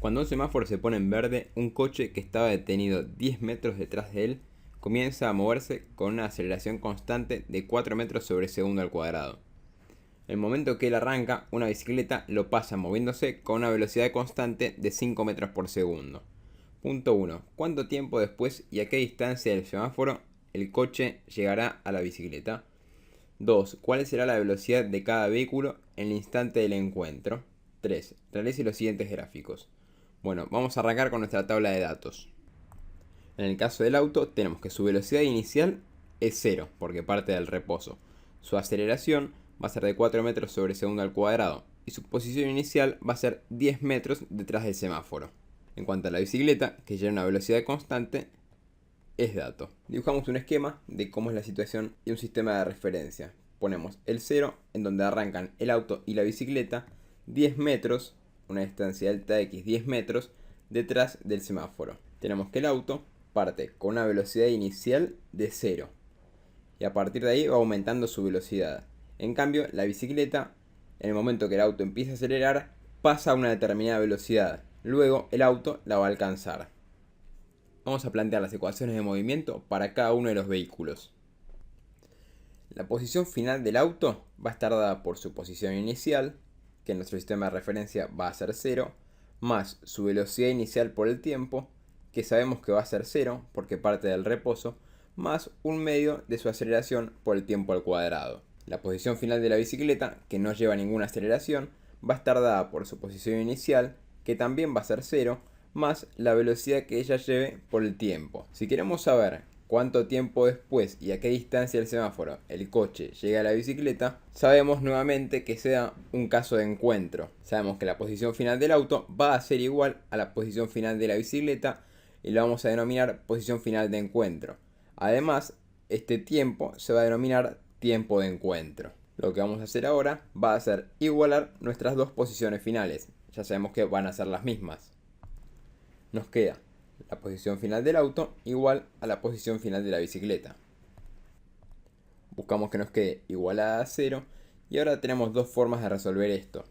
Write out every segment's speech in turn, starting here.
Cuando un semáforo se pone en verde, un coche que estaba detenido 10 metros detrás de él comienza a moverse con una aceleración constante de 4 metros sobre segundo al cuadrado. En el momento que él arranca, una bicicleta lo pasa moviéndose con una velocidad constante de 5 metros por segundo. Punto 1. ¿Cuánto tiempo después y a qué distancia del semáforo el coche llegará a la bicicleta? 2. ¿Cuál será la velocidad de cada vehículo en el instante del encuentro? 3. Realice los siguientes gráficos. Bueno, vamos a arrancar con nuestra tabla de datos. En el caso del auto tenemos que su velocidad inicial es 0 porque parte del reposo. Su aceleración va a ser de 4 metros sobre segundo al cuadrado y su posición inicial va a ser 10 metros detrás del semáforo. En cuanto a la bicicleta, que lleva una velocidad constante, es dato. Dibujamos un esquema de cómo es la situación y un sistema de referencia. Ponemos el 0 en donde arrancan el auto y la bicicleta 10 metros, una distancia delta x 10 metros detrás del semáforo. Tenemos que el auto parte con una velocidad inicial de 0 y a partir de ahí va aumentando su velocidad. En cambio, la bicicleta, en el momento que el auto empieza a acelerar, pasa a una determinada velocidad. Luego el auto la va a alcanzar. Vamos a plantear las ecuaciones de movimiento para cada uno de los vehículos. La posición final del auto va a estar dada por su posición inicial, que en nuestro sistema de referencia va a ser 0, más su velocidad inicial por el tiempo, que sabemos que va a ser 0 porque parte del reposo, más un medio de su aceleración por el tiempo al cuadrado. La posición final de la bicicleta, que no lleva ninguna aceleración, va a estar dada por su posición inicial, que también va a ser 0, más la velocidad que ella lleve por el tiempo. Si queremos saber cuánto tiempo después y a qué distancia del semáforo el coche llega a la bicicleta, sabemos nuevamente que sea un caso de encuentro. Sabemos que la posición final del auto va a ser igual a la posición final de la bicicleta y lo vamos a denominar posición final de encuentro. Además, este tiempo se va a denominar tiempo de encuentro. Lo que vamos a hacer ahora va a ser igualar nuestras dos posiciones finales. Ya sabemos que van a ser las mismas. Nos queda la posición final del auto igual a la posición final de la bicicleta. Buscamos que nos quede igualada a 0 y ahora tenemos dos formas de resolver esto.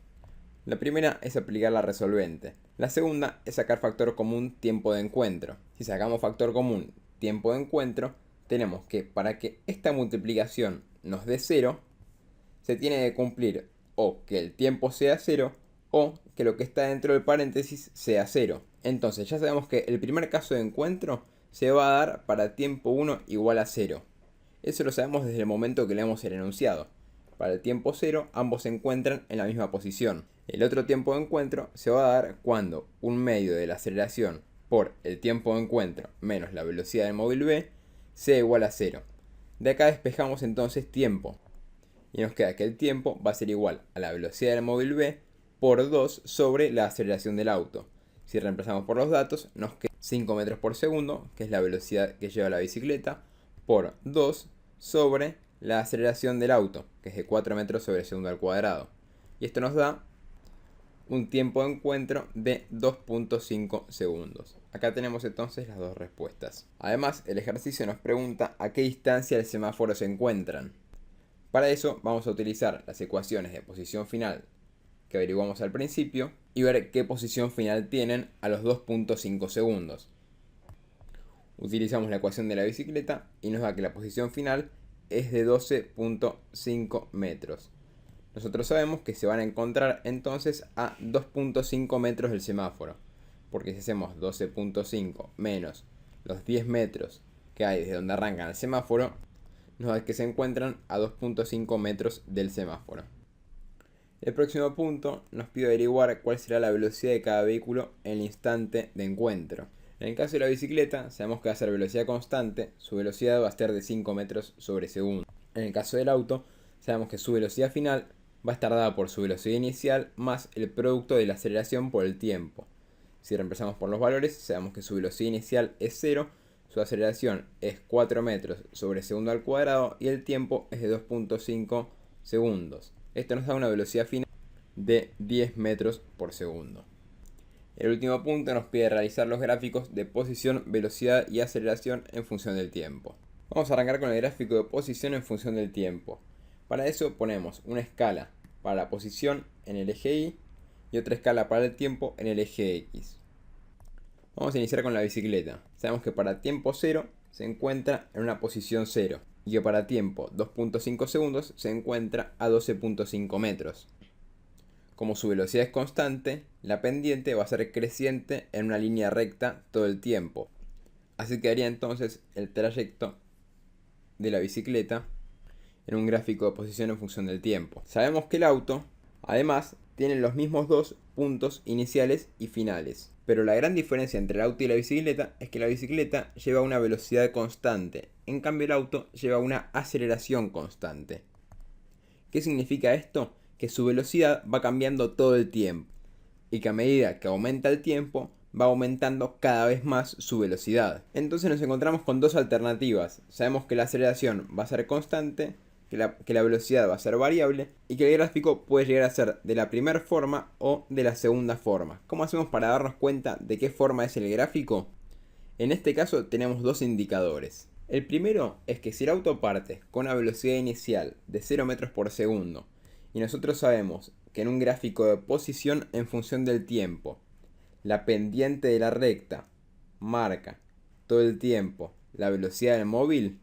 La primera es aplicar la resolvente. La segunda es sacar factor común tiempo de encuentro. Si sacamos factor común tiempo de encuentro, tenemos que para que esta multiplicación nos dé 0, se tiene que cumplir o que el tiempo sea 0 o que lo que está dentro del paréntesis sea 0. Entonces ya sabemos que el primer caso de encuentro se va a dar para tiempo 1 igual a 0. Eso lo sabemos desde el momento que leemos el enunciado. Para el tiempo 0 ambos se encuentran en la misma posición. El otro tiempo de encuentro se va a dar cuando un medio de la aceleración por el tiempo de encuentro menos la velocidad del móvil B sea igual a 0. De acá despejamos entonces tiempo. Y nos queda que el tiempo va a ser igual a la velocidad del móvil B por 2 sobre la aceleración del auto. Si reemplazamos por los datos, nos queda 5 metros por segundo, que es la velocidad que lleva la bicicleta, por 2 sobre la aceleración del auto, que es de 4 metros sobre segundo al cuadrado. Y esto nos da un tiempo de encuentro de 2.5 segundos. Acá tenemos entonces las dos respuestas. Además, el ejercicio nos pregunta a qué distancia del semáforo se encuentran. Para eso vamos a utilizar las ecuaciones de posición final que averiguamos al principio y ver qué posición final tienen a los 2.5 segundos. Utilizamos la ecuación de la bicicleta y nos da que la posición final es de 12.5 metros. Nosotros sabemos que se van a encontrar entonces a 2.5 metros del semáforo, porque si hacemos 12.5 menos los 10 metros que hay desde donde arrancan el semáforo, nos da que se encuentran a 2.5 metros del semáforo. El próximo punto nos pide averiguar cuál será la velocidad de cada vehículo en el instante de encuentro. En el caso de la bicicleta, sabemos que va a ser velocidad constante, su velocidad va a ser de 5 metros sobre segundo. En el caso del auto, sabemos que su velocidad final va a estar dada por su velocidad inicial más el producto de la aceleración por el tiempo. Si reemplazamos por los valores, sabemos que su velocidad inicial es 0, su aceleración es 4 metros sobre segundo al cuadrado y el tiempo es de 2.5 segundos. Esto nos da una velocidad final de 10 metros por segundo. El último punto nos pide realizar los gráficos de posición, velocidad y aceleración en función del tiempo. Vamos a arrancar con el gráfico de posición en función del tiempo. Para eso ponemos una escala para la posición en el eje Y y otra escala para el tiempo en el eje X. Vamos a iniciar con la bicicleta. Sabemos que para tiempo 0 se encuentra en una posición 0 y que para tiempo 2.5 segundos se encuentra a 12.5 metros. Como su velocidad es constante, la pendiente va a ser creciente en una línea recta todo el tiempo. Así quedaría entonces el trayecto de la bicicleta en un gráfico de posición en función del tiempo. Sabemos que el auto, además, tiene los mismos dos puntos iniciales y finales. Pero la gran diferencia entre el auto y la bicicleta es que la bicicleta lleva una velocidad constante, en cambio el auto lleva una aceleración constante. ¿Qué significa esto? Que su velocidad va cambiando todo el tiempo y que a medida que aumenta el tiempo va aumentando cada vez más su velocidad. Entonces nos encontramos con dos alternativas. Sabemos que la aceleración va a ser constante, que la velocidad va a ser variable y que el gráfico puede llegar a ser de la primera forma o de la segunda forma. ¿Cómo hacemos para darnos cuenta de qué forma es el gráfico? En este caso tenemos dos indicadores. El primero es que si el auto parte con una velocidad inicial de 0 metros por segundo y nosotros sabemos que en un gráfico de posición en función del tiempo la pendiente de la recta marca todo el tiempo la velocidad del móvil,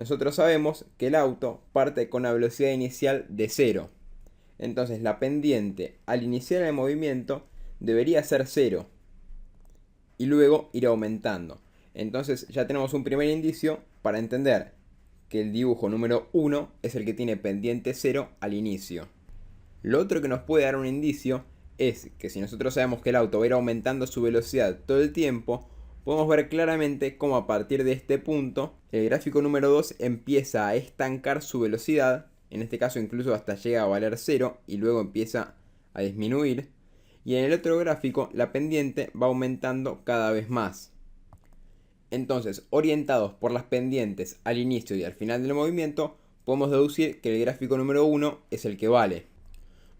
nosotros sabemos que el auto parte con una velocidad inicial de 0. Entonces la pendiente al iniciar el movimiento debería ser 0 y luego ir aumentando. Entonces ya tenemos un primer indicio para entender que el dibujo número 1 es el que tiene pendiente 0 al inicio. Lo otro que nos puede dar un indicio es que si nosotros sabemos que el auto va a ir aumentando su velocidad todo el tiempo, podemos ver claramente cómo a partir de este punto el gráfico número 2 empieza a estancar su velocidad, en este caso incluso hasta llega a valer 0 y luego empieza a disminuir, y en el otro gráfico la pendiente va aumentando cada vez más. Entonces, orientados por las pendientes al inicio y al final del movimiento, podemos deducir que el gráfico número 1 es el que vale.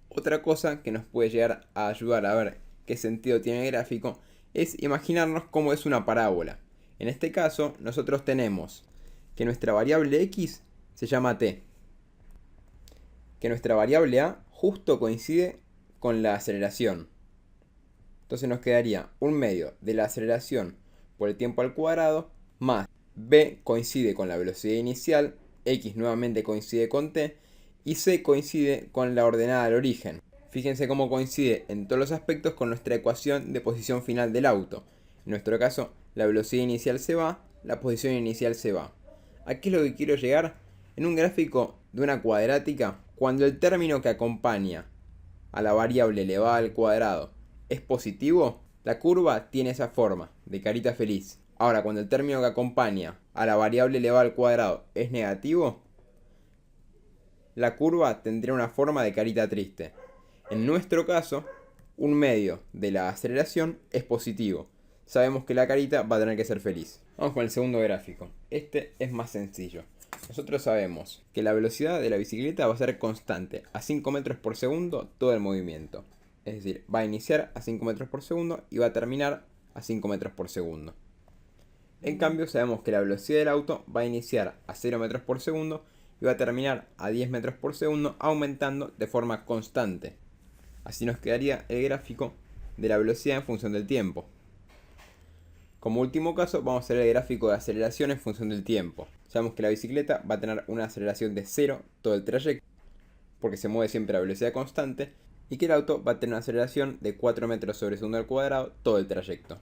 Otra cosa que nos puede llegar a ayudar a ver qué sentido tiene el gráfico es imaginarnos cómo es una parábola. En este caso, nosotros tenemos que nuestra variable x se llama t, que nuestra variable a justo coincide con la aceleración. Entonces nos quedaría un medio de la aceleración por el tiempo al cuadrado más b coincide con la velocidad inicial, x nuevamente coincide con t y c coincide con la ordenada del origen. Fíjense cómo coincide en todos los aspectos con nuestra ecuación de posición final del auto. En nuestro caso, la velocidad inicial se va, la posición inicial se va. ¿A qué es lo que quiero llegar? En un gráfico de una cuadrática, cuando el término que acompaña a la variable elevada al cuadrado es positivo, la curva tiene esa forma, de carita feliz. Ahora, cuando el término que acompaña a la variable elevada al cuadrado es negativo, la curva tendría una forma de carita triste. En nuestro caso, un medio de la aceleración es positivo. Sabemos que la carita va a tener que ser feliz. Vamos con el segundo gráfico. Este es más sencillo. Nosotros sabemos que la velocidad de la bicicleta va a ser constante a 5 metros por segundo todo el movimiento. Es decir, va a iniciar a 5 metros por segundo y va a terminar a 5 metros por segundo. En cambio, sabemos que la velocidad del auto va a iniciar a 0 metros por segundo y va a terminar a 10 metros por segundo, aumentando de forma constante. Así nos quedaría el gráfico de la velocidad en función del tiempo. Como último caso, vamos a hacer el gráfico de aceleración en función del tiempo. Sabemos que la bicicleta va a tener una aceleración de 0 todo el trayecto, porque se mueve siempre a velocidad constante, y que el auto va a tener una aceleración de 4 metros sobre segundo al cuadrado todo el trayecto.